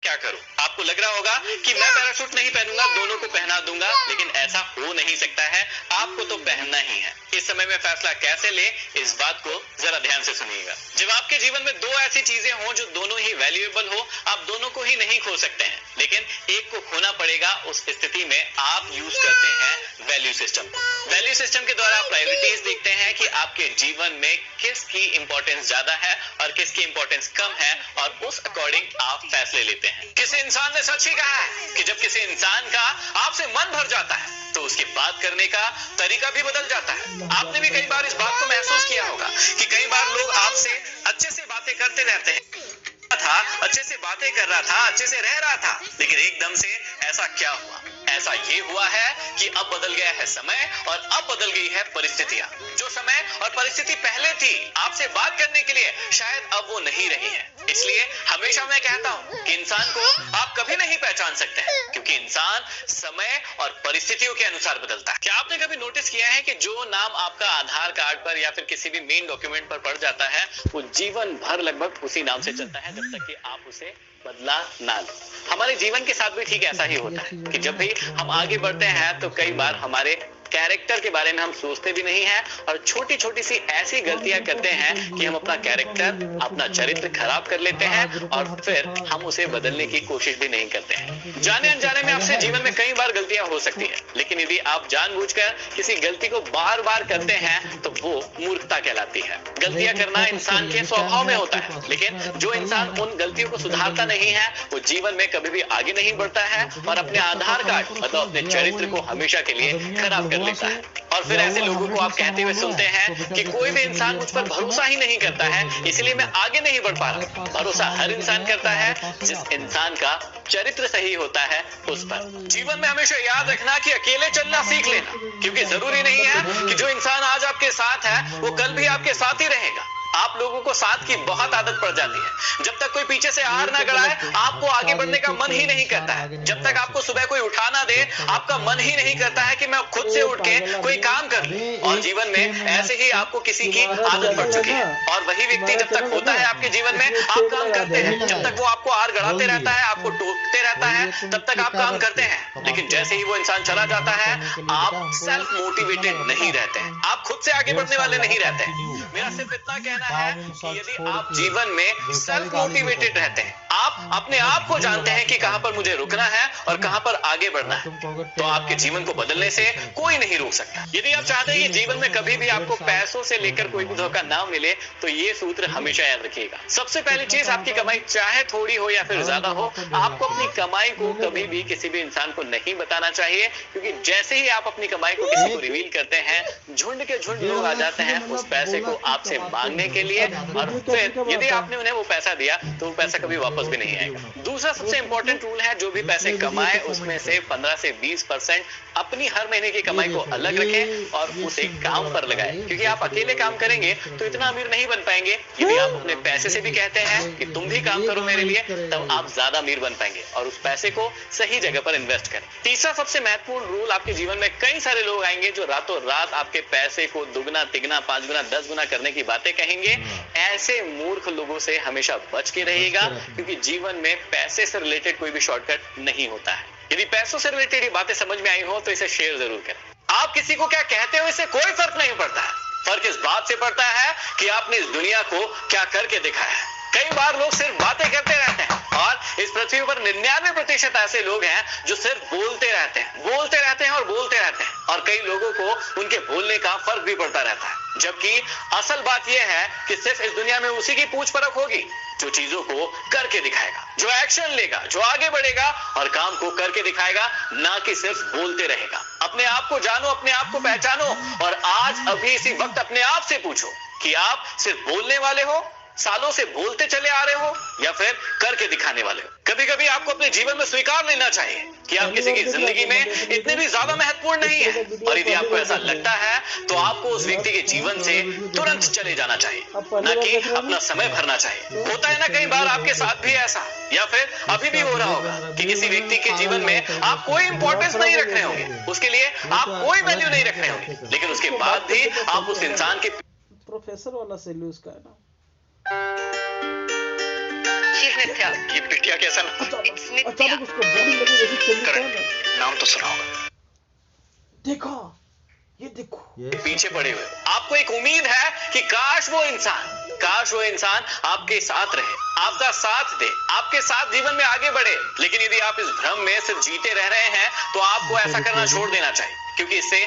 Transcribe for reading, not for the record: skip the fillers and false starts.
क्या करूं? आपको लग रहा होगा कि मैं पैराशूट नहीं पहनूंगा, दोनों को पहना दूंगा, लेकिन ऐसा हो नहीं सकता है। आपको तो पहनना ही है। इस समय में फैसला कैसे ले, इस बात को जरा ध्यान से सुनिएगा। जब आपके जीवन में दो ऐसी चीजें हों जो दोनों ही वैल्यूएबल हो, आप दोनों को ही नहीं खो सकते हैं, लेकिन एक को खोना पड़ेगा। उस स्थिति में आप यूज करते हैं वैल्यू सिस्टम को। वैल्यू सिस्टम के द्वारा आप प्रायोरिटीज देखते हैं कि आपके जीवन में किसकी इंपॉर्टेंस ज्यादा है और किसकी इंपॉर्टेंस कम है, और उस अकॉर्डिंग आप फैसले लेते हैं। किसी इंसान ने सच ही कहा है कि जब किसी इंसान का आपसे मन भर जाता है तो उसकी बात करने का तरीका भी बदल जाता है। आपने भी कई बार इस बात को महसूस किया होगा कि कई बार लोग आपसे अच्छे से बातें करते रहते हैं, अच्छे से बातें कर रहा था, अच्छे से रह रहा था, लेकिन एकदम से ऐसा क्या हुआ? ऐसा ये हुआ है कि अब बदल गया है समय और अब बदल गई है परिस्थितियां। जो समय और परिस्थिति पहले थी आपसे बात करने के लिए, शायद अब वो नहीं रही है। इसलिए हमेशा मैं कहता हूं कि इंसान को आप कभी नहीं पहचान सकते हैं, क्योंकि इंसान समय और परिस्थितियों के अनुसार बदलता है। क्या आपने कभी नोटिस किया है कि जो नाम आपका आधार कार्ड पर या फिर किसी भी मेन डॉक्यूमेंट पर पड़ जाता है, वो जीवन भर लगभग उसी नाम से चलता है जब तक कि आप उसे बदला ना लो। हमारे जीवन के साथ भी ठीक ऐसा ही होता है कि जब भी हम आगे बढ़ते हैं तो कई बार हमारे कैरेक्टर के बारे में हम सोचते भी नहीं हैं और छोटी छोटी सी ऐसी गलतियां करते हैं कि हम अपना कैरेक्टर, अपना चरित्र खराब कर लेते हैं और फिर हम उसे बदलने की कोशिश भी नहीं करते हैं। जाने अनजाने में आपसे जीवन में कई बार गलतियां हो सकती है, लेकिन यदि आप जानबूझकर किसी गलती को बार बार करते हैं तो वो मूर्खता कहलाती है। गलतियां करना इंसान के स्वभाव में होता है, लेकिन जो इंसान उन गलतियों को सुधारता नहीं है वो जीवन में कभी भी आगे नहीं बढ़ता है और अपने आधार कार्ड मतलब अपने चरित्र को हमेशा के लिए खराब कर लेता है। और फिर ऐसे लोगों को आप कहते हुए सुनते हैं कि कोई भी इंसान मुझ पर भरोसा ही नहीं करता है, इसलिए मैं आगे नहीं बढ़ पा रहा। भरोसा हर इंसान करता है जिस इंसान का चरित्र सही होता है उस पर। जीवन में हमेशा याद रखना कि अकेले चलना सीख लेना, क्योंकि जरूरी नहीं है कि जो इंसान आज आपके साथ है वो कल भी आपके साथ ही रहेगा। आप लोगों को साथ की बहुत आदत पड़ जाती है। जब तक कोई पीछे से हार ना गड़ाए, आपको आगे बढ़ने का मन ही नहीं करता है। जब तक आपको सुबह कोई उठा ना दे, आपका मन ही नहीं करता है कि मैं खुद से उठ के कोई काम कर लूं। और जीवन में ऐसे ही आपको किसी की आदत पड़ चुकी है, और वही व्यक्ति जब तक होता है आपके जीवन में, आप काम करते हैं। जब तक वो आपको हार गड़ाते रहता है, आपको टोकते रहता है, तब तक आप काम करते हैं। लेकिन जैसे ही वो इंसान चला जाता है, आप सेल्फ मोटिवेटेड नहीं रहते हैं, आप खुद से आगे बढ़ने वाले नहीं रहते हैं। मेरा सिर्फ इतना कहना है कि यदि आप जीवन में सेल्फ मोटिवेटेड रहते हैं, आप अपने आप को जानते हैं कि कहां पर मुझे रुकना है और कहां पर आगे बढ़ना है, तो आपके जीवन को बदलने से कोई नहीं रोक सकता। यदि आप चाहते हैं कि जीवन में कभी भी आपको पैसों से लेकर कोई भी धोखा ना मिले, तो ये सूत्र हमेशा याद रखिएगा। सबसे पहली चीज, आपकी कमाई चाहे थोड़ी हो या फिर ज्यादा हो, आपको अपनी कमाई को कभी भी किसी भी इंसान को नहीं बताना चाहिए, क्योंकि जैसे ही आप अपनी कमाई को किसी को रिवील करते हैं, झुंड के झुंड लोग आ जाते हैं उस पैसे को आपसे मांगने के लिए, और फिर यदि आपने उन्हें वो पैसा दिया तो वो पैसा कभी वापस भी नहीं आएगा। दूसरा सबसे इंपॉर्टेंट रूल है, जो भी पैसे कमाए उसमें से 15 से 20% अपनी हर महीने की कमाई को अलग रखें और उसे काम पर लगाएं, क्योंकि आप अकेले काम करेंगे तो इतना अमीर नहीं बन पाएंगे। यदि आप अपने पैसे से भी कहते हैं कि तुम भी काम करो मेरे लिए, तब आप ज्यादा अमीर बन पाएंगे और उस पैसे को सही जगह पर इन्वेस्ट करें। तीसरा सबसे महत्वपूर्ण रूल, आपके जीवन में कई सारे लोग आएंगे जो रातों रात आपके पैसे को दुगना तिगना 5 गुना 10 गुना करने की बातें कहेंगे। ऐसे मूर्ख लोगों से हमेशा बच के रहिएगा, क्योंकि जीवन में पैसे से रिलेटेड कोई भी शॉर्टकट नहीं होता है। यदि पैसों से रिलेटेड ये बातें समझ में आई हो तो इसे शेयर जरूर करें। आप किसी को क्या कहते हो इससे कोई फर्क नहीं पड़ता है, फर्क इस बात से पड़ता है कि आपने इस दुनिया को क्या करके दिखाया है। कई बार लोग सिर्फ बातें करते रहते हैं, और इस पृथ्वी पर 99% ऐसे लोग हैं जो सिर्फ बोलते रहते हैं, बोलते रहते हैं और बोलते रहते हैं, और कई लोगों को उनके बोलने का फर्क भी पड़ता रहता है। जबकि असल बात यह है कि सिर्फ इस दुनिया में उसी की पूछ परख होगी जो चीजों को करके दिखाएगा, जो एक्शन लेगा, जो आगे बढ़ेगा और काम को करके दिखाएगा, ना कि सिर्फ बोलते रहेगा। अपने आप को जानो, अपने आप को पहचानो, और आज अभी इसी वक्त अपने आप से पूछो कि आप सिर्फ बोलने वाले हो, सालों से बोलते चले आ रहे हो, या फिर करके दिखाने वाले हो। कभी कभी आपको अपने जीवन में स्वीकार लेना चाहिए कि आप किसी की जिंदगी में इतने भी ज्यादा महत्वपूर्ण नहीं है, और यदि आपको ऐसा लगता है तो आपको उस व्यक्ति के जीवन से तुरंत चले जाना चाहिए, ना कि अपना समय भरना चाहिए। होता है ना कई बार आपके साथ भी ऐसा, या फिर अभी भी हो रहा होगा कि किसी व्यक्ति के जीवन में आप कोई इंपॉर्टेंस नहीं रख रहे होंगे, उसके लिए आप कोई वैल्यू नहीं रख रहे होंगे, लेकिन उसके बाद भी आप उस इंसान के प्रोफेसर वाला सैल्यूट का है ना। शीश मिथ्या। ये बिटिया कैसा नाम? It's मिथ्या। अचानक उसको बॉडी लगी ऐसी चलनी करेक्ट, नाम तो सुना होगा। देखो, ये देखो, पीछे पड़े हुए आपको एक उम्मीद है कि काश वो इंसान आपके साथ रहे, आपका साथ दे, आपके साथ जीवन में आगे बढ़े। लेकिन यदि आप इस भ्रम में सिर्फ जीते रह रहे हैं तो आपको ऐसा करना छोड़ देना चाहिए, क्योंकि इससे